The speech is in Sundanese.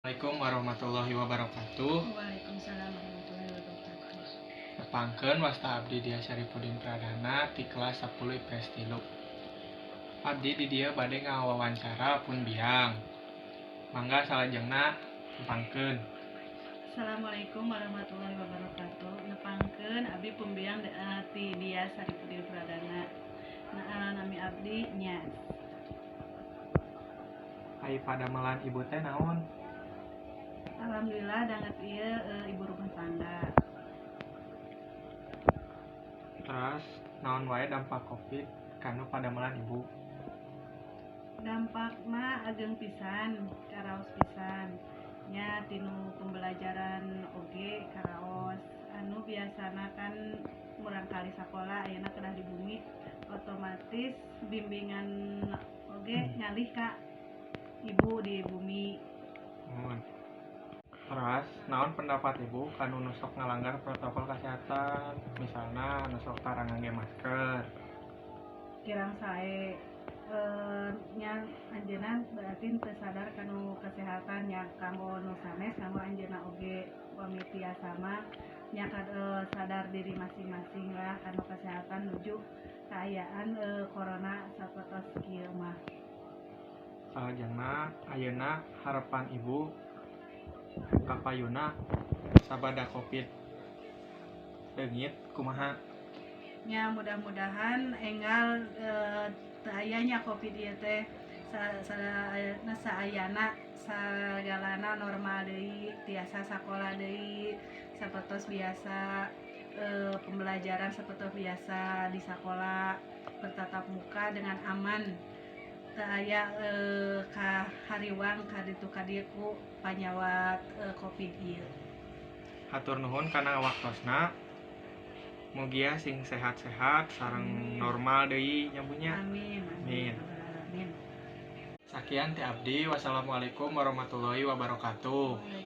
Assalamualaikum warahmatullahi wabarakatuh. Waalaikumsalam warahmatullahi wabarakatuh. Nepangkeun wasta abdi dia Syarifuddin Pradana ti kelas 10 IPS 3. Abdi di dieu bade ngawawancara pun biang. Mangga salajengna nepangkeun. Assalamualaikum warahmatullahi wabarakatuh. Nepangkeun abdi pembiang ti dia Syarifuddin Pradana. Nami abdi nya. Ai padamelan ibu teh naon? Alhamdulillah danget ieu ibu rumah tangga. Terus naon wae dampak Covid kanu padamelan ibu? Dampakna ageng pisan, karaos pisan. Nya tinu pembelajaran oge karaos. Anu biasana kan murang kali sakola ayeuna kedah di bumi, otomatis bimbingan oge ngalih ka ibu di bumi. Terus naon pendapat ibu kanu nusok ngalanggar protokol kesehatan, misalna nusok tara ngangge masker? Kirang sae nya anjeunna berarti teu sadar kanu kesehatan nya kanggo nu sanes kanggo anjeunna oge pamiti asama nya sadar diri masing-masing lah kanu kesehatan nuju kaayaan corona sapotos kieu mah. Salajengna ayeuna harapan ibu kapayuna sabada Covid leungit kumaha? Nya mudah-mudahan enggal teu aya nya Covid ieu teh saayana sagalana normal deui, tiasa sakola deui sapertos biasa, pembelajaran sapertos biasa di sakola, bertatap muka dengan aman. Teu aya kahariwang ka ditu ka dieu ku panyawat Covid ieu. Hatur nuhun kana waktosna. Mugia sing sehat-sehat sareng normal deui nya bunya. Amin. Amin. Amin. Sakian ti abdi. Wassalamualaikum warahmatullahi wabarakatuh.